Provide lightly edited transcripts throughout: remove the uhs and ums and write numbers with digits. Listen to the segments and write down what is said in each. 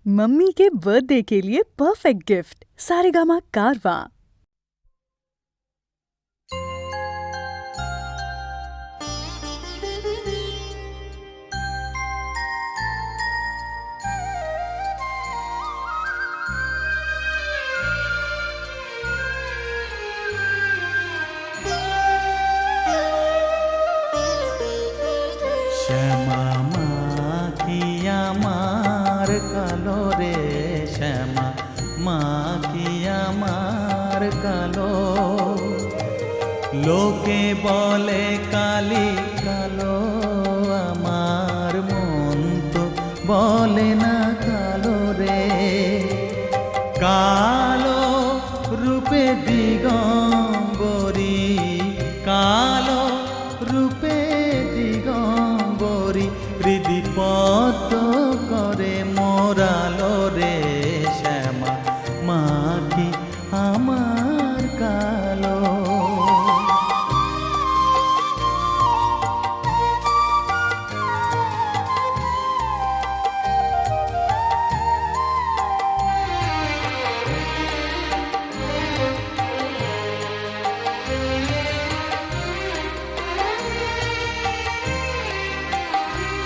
Mummy के birthday के लिए परफेक्ट गिफ्ट सारेगामा कारवां। শ্যামা মাখি আমার কালো রে, শ্যামা মাখি আমার কালো। লোকে বলে কালি কালো, আমার মন তো বলে না কালো রে। কালো রূপে দিগম্বরী, কালো রূপে দিগম্বরী, হৃদি পদ্ম করে মোরালো রে। শ্যামা মাখি আমার কালো।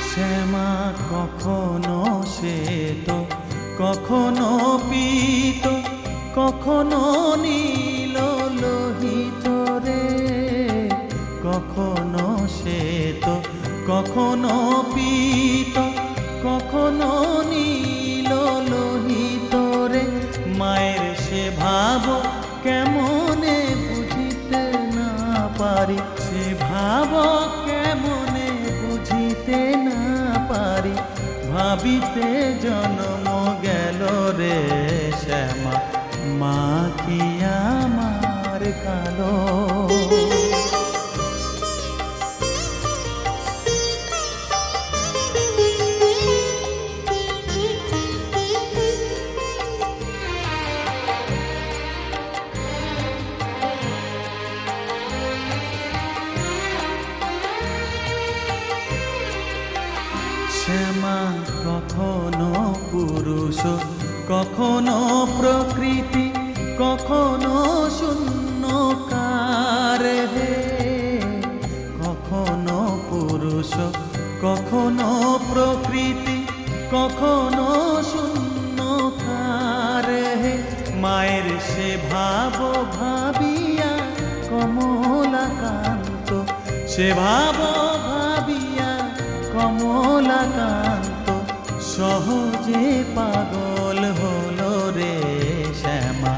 শ্যামা কখনো শ্বেত, কখনো পীত, কখনো নীল লোহিত রে। কখনো শ্বেত, কখনো পীত, কখনো নীল লোহিত রে। মায়ের সে ভাব কেমনে বুঝিতে না পারি, সে ভাব কেমনে বুঝিতে না পারি, ভাবিতে জন্ম গেল রে। শ্যামা মাখি আমার কালো। শ্যামা কখনো পুরুষ, কখনো প্রকৃতি, কখনো শূন্যকার হে। কখনো পুরুষ, কখনো প্রকৃতি, কখনো শূন্যকার হে। মায়ের সে ভাব ভাবিয়া কমলাকান্ত, সে ভাব ভাবিয়া কমলাকান্ত সহজে পাগল হলো রে। শ্যামা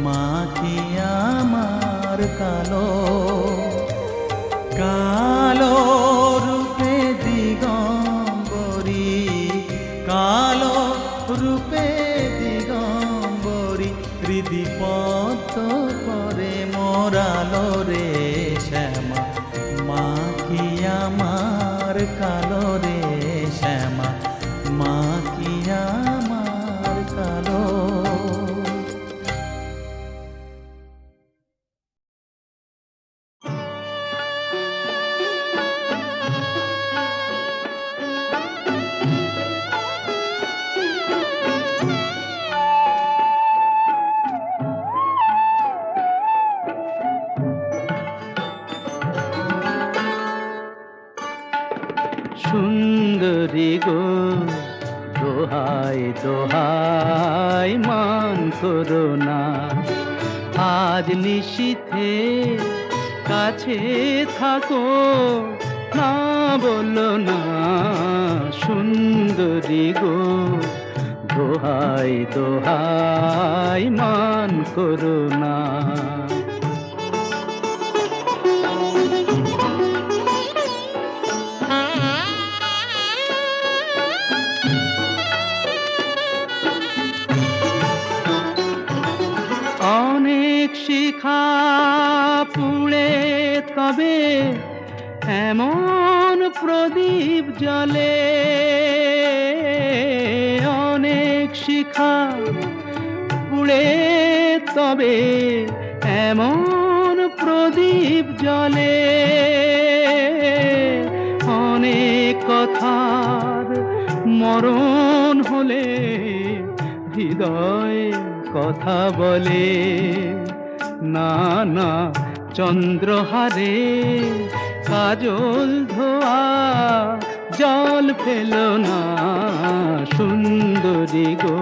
মাখি আমার কালো। কালো রূপে দিগম্বরী, কালো রূপে দিগম্বরী, হৃদি পদ্ম করে মোরালো রে। শ্যামা মাখি আমার কালো রে। শ্যামা মাখি আমার কালো। সুন্দরী গো দোহাই দোহাই মান করো না, আজ নিশীথে কাছে থাকো, না বলো না। সুন্দরী গো দোহাই দোহাই মান করো না। অনেক শিখা পুড়ে তবে এমন প্রদীপ জ্বলে, অনেক শিখা পুড়ে তবে এমন প্রদীপ জ্বলে। অনেক কথার মরণ হলে হৃদয় কথা বলে, না না চন্দ্রহারে কাজল ধোয়া জল ফেল না সুন্দরী গো,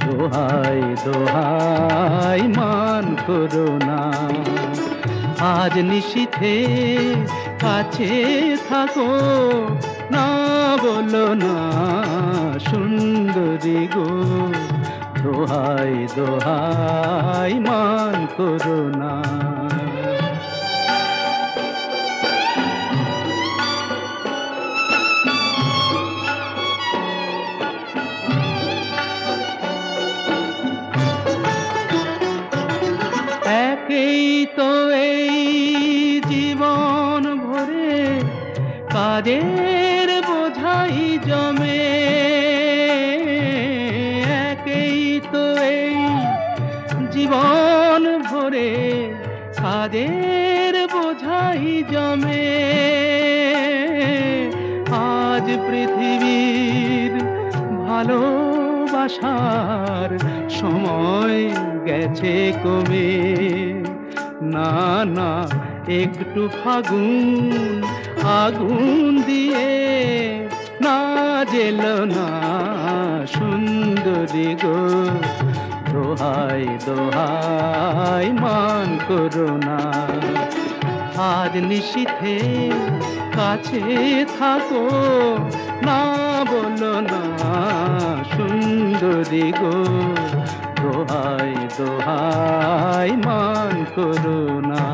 দোহাই দোহাই মান করো না। আজ নিশীথে কাছে থাকো, না বলো না সুন্দরী গো, দোহাই দোহাই মান করো না। একেই তো এই জীবন ভরে কাজের বোঝাই জমে, একেই তো এই জীবন ভরে কাজের বোঝাই জমে। আজ পৃথিবীর ভালোবাসার সময় গেছে কমে, না না একটু ফাগুন আগুন দিয়ে না জেল না সুন্দরী গো, দোহাই দোহাই মান করো না। আজ নিশীথে কাছে থাকো, না বলো না সুন্দরী গো, দোহাই দোহাই মান করো না।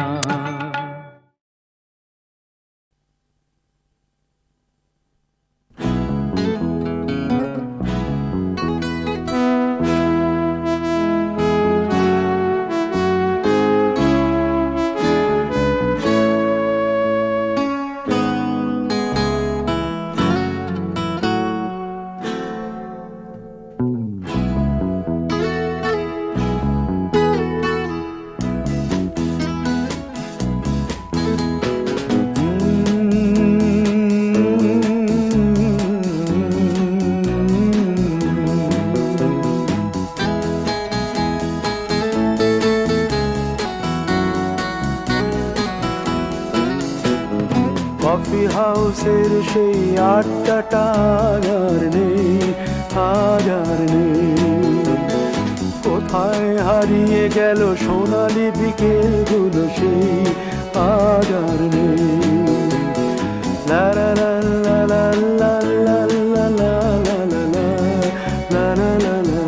কফি হাউসের সেই আড্ডাটা আর নেই, আজ আর নেই। কোথায় হারিয়ে গেল সোনালি বিকেলগুলো সেই আজ আর নেই। লা লা লা লা লা লা লা লা লা লা লা লা লা লা লা।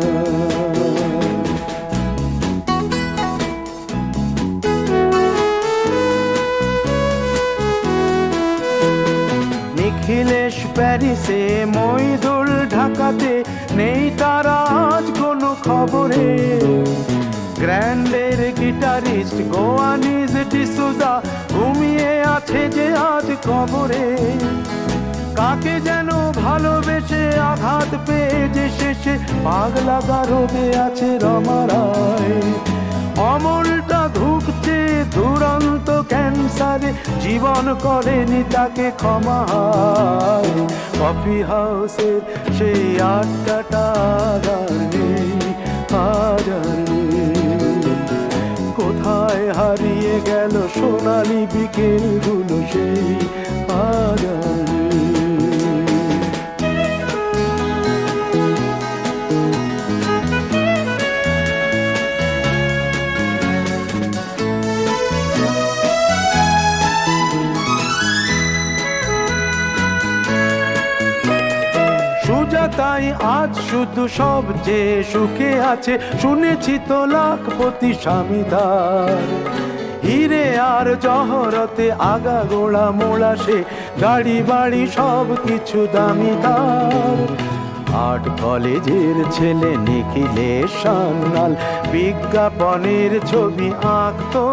নিখিলেশ প্যারিসে, মইদুল ঢাকাতে, নেই তারা আজ কোনো খবরে। গ্র্যান্ডের গিটারিস্ট গোয়ানিজ ডিসুজা ঘুমিয়ে আছে যে আজ কবরে। কাকে যেন ভালোবেসে আঘাত পেয়ে যে শেষে পাগলা গারদে আছে রমা রায়। অমলটা ধুকছে দুরন্ত ক্যান্সারে, জীবন করেনি তাকে ক্ষমা। কফি হাউসের সেই আড্ডাটা আর নেই, আজ আর নেই। কোথায় হারিয়ে গেল সোনালি বিকেলগুলো সেই আজ আর নেই। তাই আজ শুধু সব যে সুখে আছে, শুনেছি তো লাখপতি স্বামীদার। হিরে আর জহরতে আগা গোড়া মোড়া সে, গাড়ি বাড়ি সব কিছু দামি তার। আর্ট কলেজের ছেলে নিখিলেশ সান্যাল বিজ্ঞাপনের ছবি আঁকতো,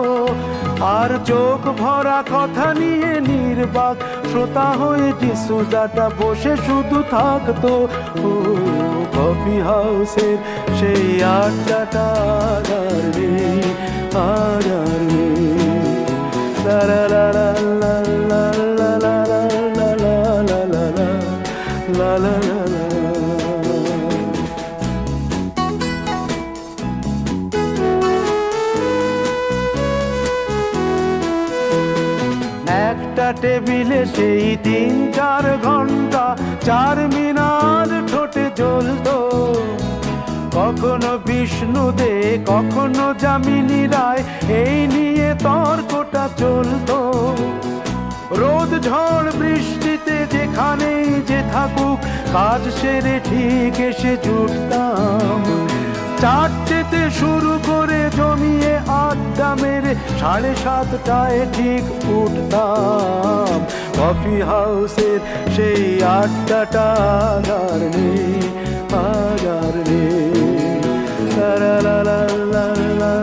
আর চোখ ভরা কথা নিয়ে নির্বাক শ্রোতা হয়ে ডিসুজাটা বসে শুধু থাকতো। ও কফি হাউসের সেই আড্ডাটা আর নেই, আর নেই। লা লা লা লা লা লা লা লা লা লা লা লা লা লা লা। টেবিলে সেই 3-4 ঘন্টা 4 মিনার ঠোঁটে জ্বলতো। কখনো বিষ্ণু দে কখনো যামিনী রায়, এই নিয়ে তর্কটা চলতো। রোদ ঝড় বৃষ্টিতে যেখানেই যে থাকুক, কাজ সেরে ঠিক এসে জুটতাম। 4টেতে শুরু করে জমিয়ে আড্ডা মেরে 7:30টায় ঠিক উঠতাম। কফি হাউসের সেই আড্ডাটা আর নেই, আর নেই। লা লা লা লা লা লা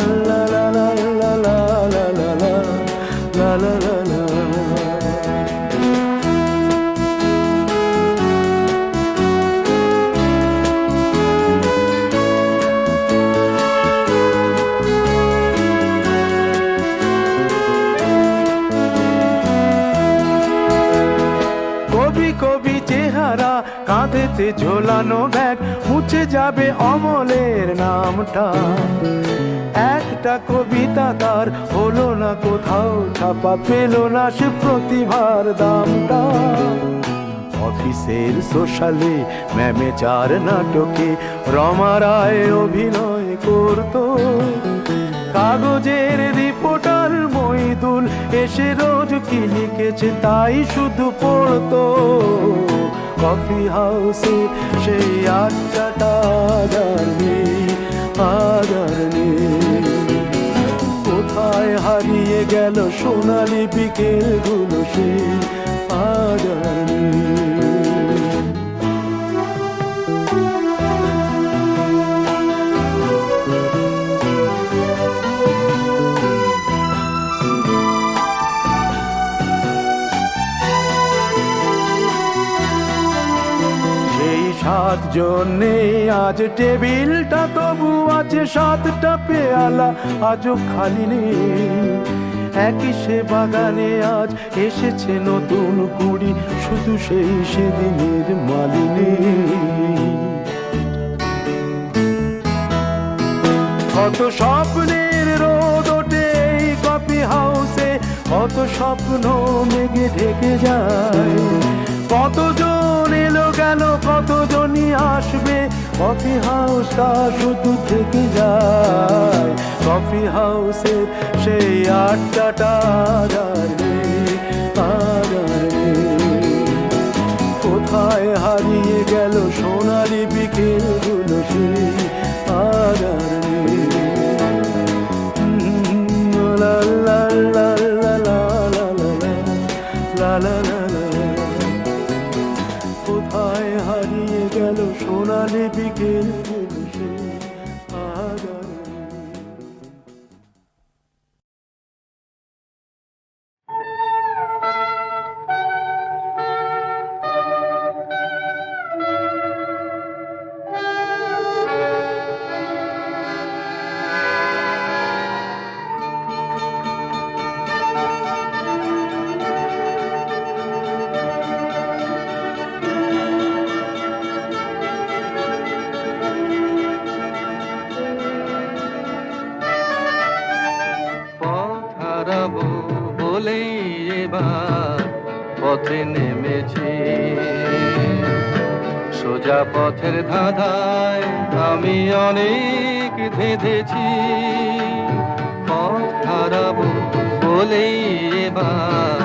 লা লা লা লা লা লা লা লা লা লা। কবি কবি চেহারা, কাঁধেতে ঝোলানো ব্যাগ, মুছে যাবে অমলের নামটা। একটা কবিতা তার হলো না কোথাও ছাপা, পেল না সে প্রতিভার দামটা। অফিসের সোশ্যালে ম্যামে 4 নাটকে রমা রায় অভিনয় করতো। কাগজের রিপোর্টার মইদুল এসে রোজ কি লিখেছে তাই শুধু পড়তো। কফি হাউসে সেই আড্ডাটা আর নেই, আর নেই। কোথায় হারিয়ে গেল সোনালি বিকেলগুলো, সেই আর নেই। সেই 7 জন নেই আজ টেবিলটা, তবু আছে 7টা পেয়ালা আজও খালি নেই। একই সে বাগানে আজ এসেছে নতুন কুড়ি, শুধু সেই সেদিনের মালিনী। কত স্বপ্নের রোদ ওঠে এই কফি হাউসে, কত স্বপ্ন মেঘে ঢেকে যায়। কতজন এলো গেল, কতজনই আসবে, কফি হাউসটা শুধু থেকে যায়। কফি হাউসের সেই আড্ডাটা আর নেই, আর নেই। কোথায় হারিয়ে গেল সোনালি বিকেলগুলো, সেই আর নেই। লা লা লা লা লা লা লা লা লা লা। কোথায় হারিয়ে গেল সোনালি বিকেলগুলো, সেই আর নেই। বলেই এবার পথে নেমেছি। সোজা পথের ধাঁধায় আমি অনেক ধেঁধেছি। পথ হারাবো বলেই এবার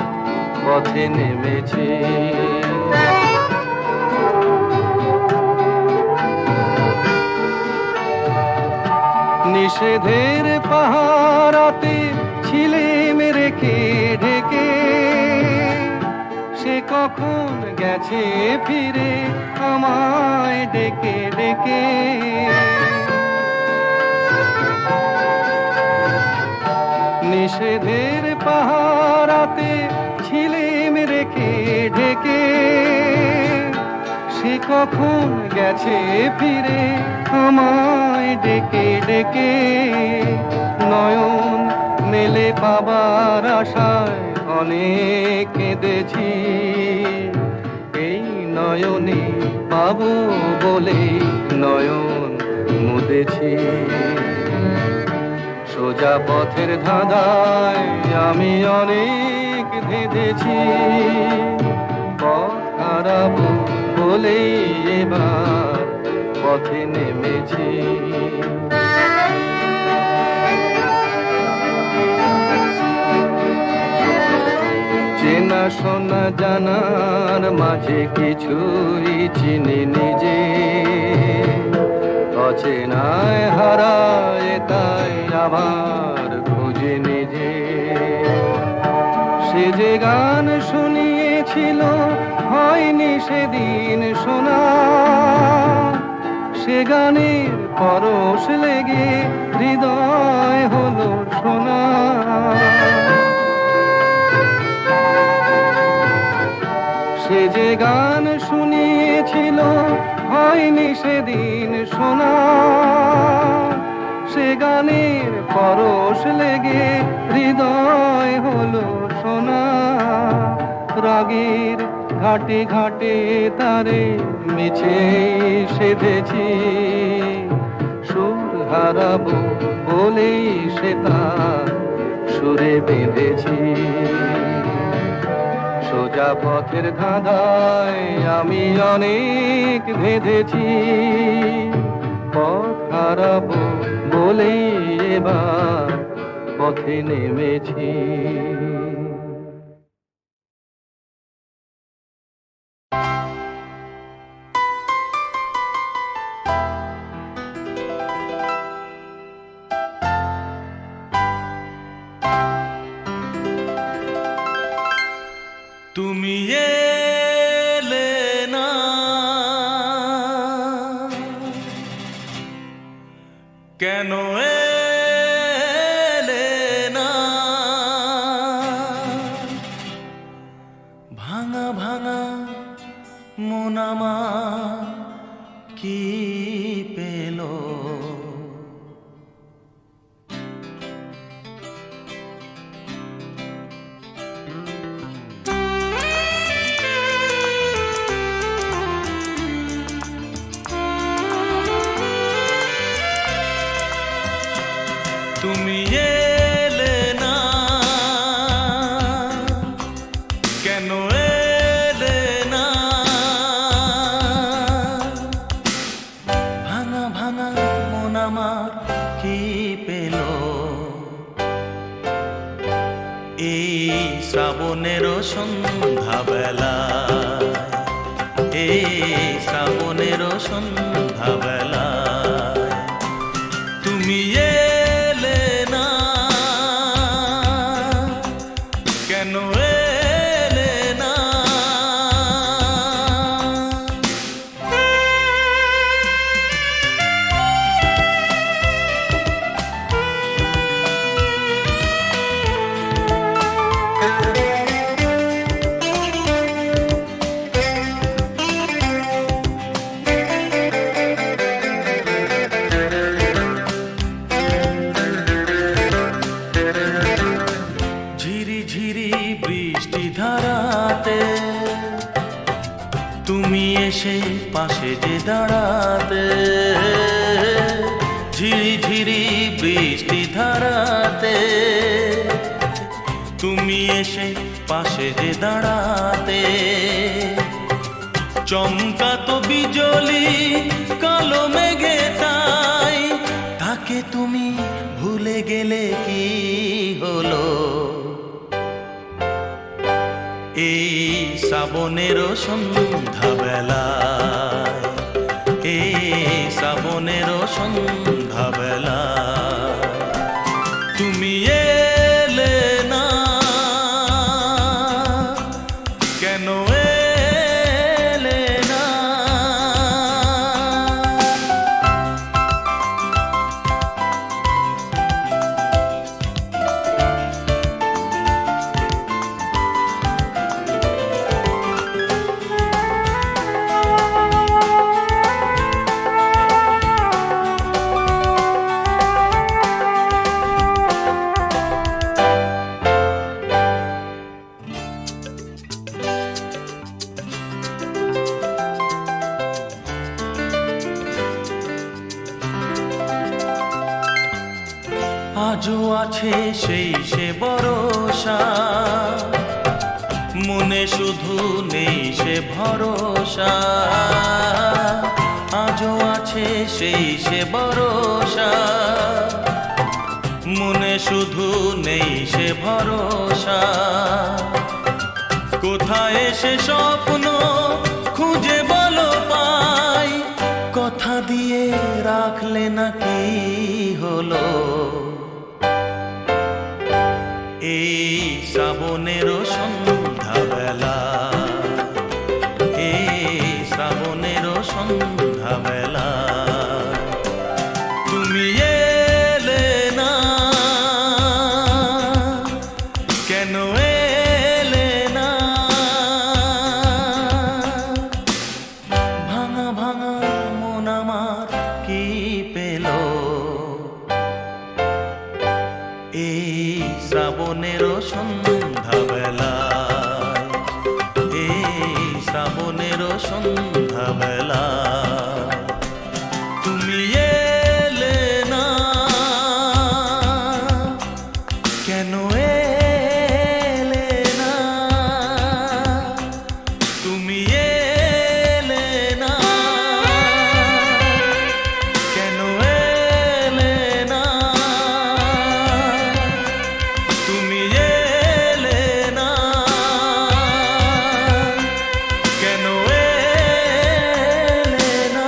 পথে নেমেছি। নিষেধের পাহারাতে ছিলেম রেখে ঢেকে, সে কখন গেছে ফিরে আমায় ডেকে ডেকে। নিষেধের পাহারাতে ছিলেম রেখে ঢেকে, সে কখন গেছে ফিরে আমায় ডেকে ডেকে। নয়ন মেলে পাবার আশায় অনেক কেঁদেছি, এই নয়নে পাবো বলে নয়ন মুদেছি। সোজা পথের ধাঁধায় আমি অনেক ধেঁধেছি, পথ হারাবো বলেই এবার পথে নেমেছি। চেনা শোনা জানার মাঝে কিছুই চিনি নিজে, অচেনায় হারায় তাই আবার খুঁজে নিজে। সে যে গান শুনিয়েছিল হয়নি সেদিন শোনা, সে গানের পরশ লেগে হৃদয় হলো শোনা। সে যে গান শুনিয়েছিল হয়নি সেদিন শোনা, সে গানের পরশ লেগে হৃদয় হলো শোনা। রাগের ঘাটে ঘাটে তারে মিছে সেধেছি, সুর হারাবো বলেই সে তার সুরে বেঁধেছি। সোজা পথের ধাঁধায় আমি অনেক ভেঁধেছি, পথ হারাবো বলেই এবার পথে নেমেছি। তুমি এলে না, কেন এলে না, ভাঙা ভাঙা মন আমার কি পেল। তুমি এলে না, কেন এলে না, ভাঙা ভাঙা মন আমার কি পেল। এই শ্রাবণের সন্ধ্যাবেলা, এই শ্রাবণের সন্ধ্যাবেলা তুমি এলে না, কেন এলে না। ঝিরি ঝিরি বৃষ্টি ধারাতে তুমি এসে পাশে যে দাঁড়াতে, ঝিরি ঝিরি বৃষ্টি ধারাতে তুমি এসে পাশে যে দাঁড়াতে। চমকাতো বিজলি কালো মেঘে তাই, তাকে তুমি ভুলে গেলে কি হলো। এই শ্রাবণের সন্ধ্যাবেলায়, এই শ্রাবণের সন্ধ্যাবেলায় তুমি এলে না, কেন এলে না। আজও আছে সেই সে ভরসা, মনে শুধু নেই সে ভরসা, আজও আছে সেই সে ভরসা। মনে শুধু নেই সে ভরসা, কোথায় সে স্বপ্ন খুঁজে বলো পাই, কথা দিয়ে রাখলে না কি হলো। এই শ্রাবণেরও সন্ধ্যাবেলা, এই শ্রাবণেরও সন্ধ্যাবেলা, তুমি এলে না, কেন এলে না। ভাঙা ভাঙা মন আমার কি পেল, এই শ্রাবণেরও সন্ধ্যাবেলায়, এই শ্রাবণেরও সন্ধ্যাবেলায়, তুমি এলে না, কেন এলে না, তুমি এলে না, কেন এলে না, তুমি এলে না, কেন এলে না।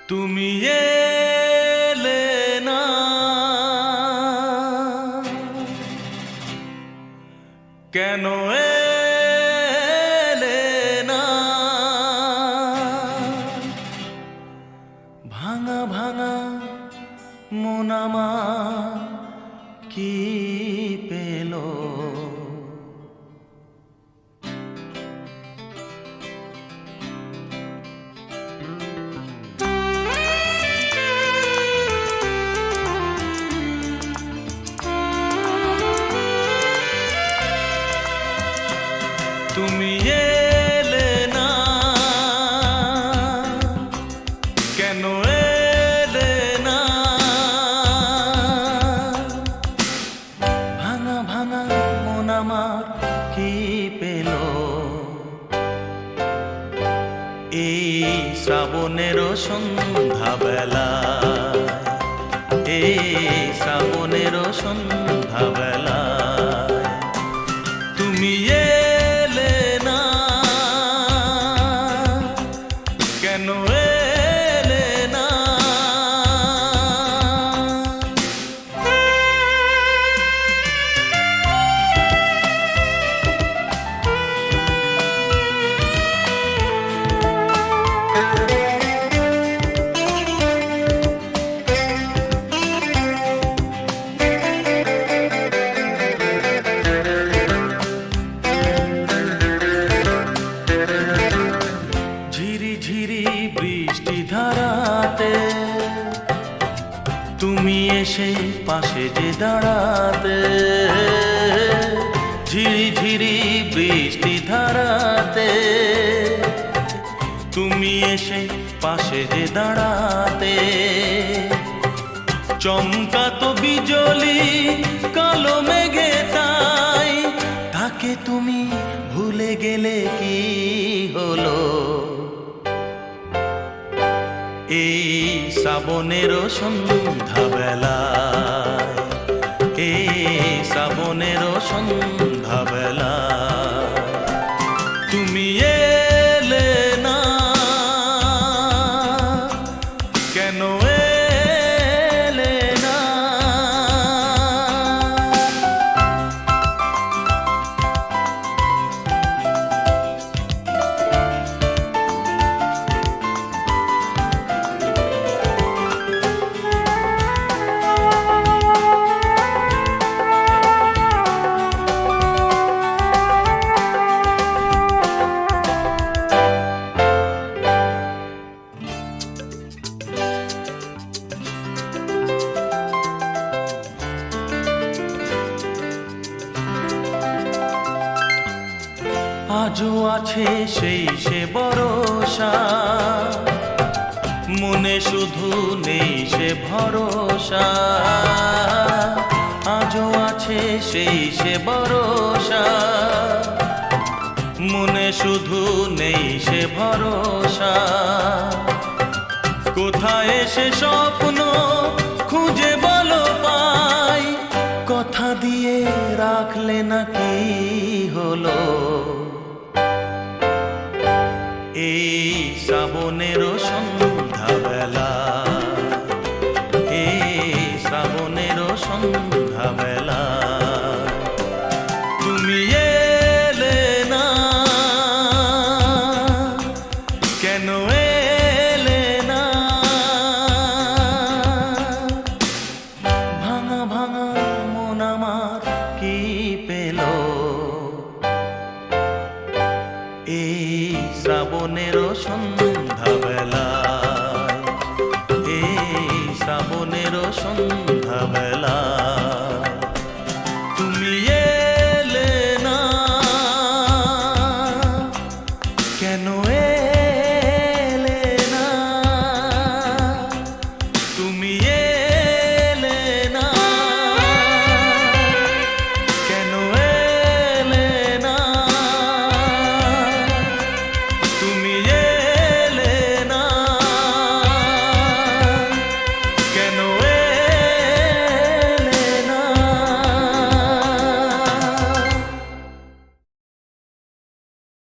তুমি এলে না, কেন এলে না। ভাঙা ভাঙা মন আমার কি পেল। তুমি এলে না, কেন এলে না। ভাঙা ভাঙা মন আমার কি পেল, এই শ্রাবণেরও সন্ধ্যাবেলা, এই শ্রাবণেরও সন্ধ্যাবেলা, তুমি এলে না, কেন এলে না। ঝিরি ঝিরি বৃষ্টি ধারাতে তুমি এসে পাশে যে দাঁড়াতে, ঝিরি ঝিরি বৃষ্টি ধারাতে তুমি এসে পাশে যে দাঁড়াতে। চমকাতো বিজলি কালো মেঘে তাই, তাকে তুমি ভুলে গেলে কি হলো। এই শ্রাবণেরও সন্ধ্যাবেলায়, এই শ্রাবণেরও সন্ধ্যাবেলায়, তুমি এলে না, কেন এলে না। আজও আছে সেই সে ভরসা, মনে শুধু নেই সে ভরসা। আজও আছে সেই সে ভরসা, মনে শুধু নেই সে ভরসা। কোথায় সে স্বপ্ন খুঁজে বলো পাই, কথা দিয়ে রাখলে নাকি হলো। এই শ্রাবণেরও সন্ধ্যাবেলা, এই শ্রাবণেরও সন্ধ্যাবেলা, তুমি এলে না, কেন এলে না? ভাঙা ভাঙা মন আমার কি পেল এই শ্রাবণেরও সন্ধ্যাবেলায়, এই শ্রাবণেরও সন্ধ্যাবেলা, তুমি এলে না, কেন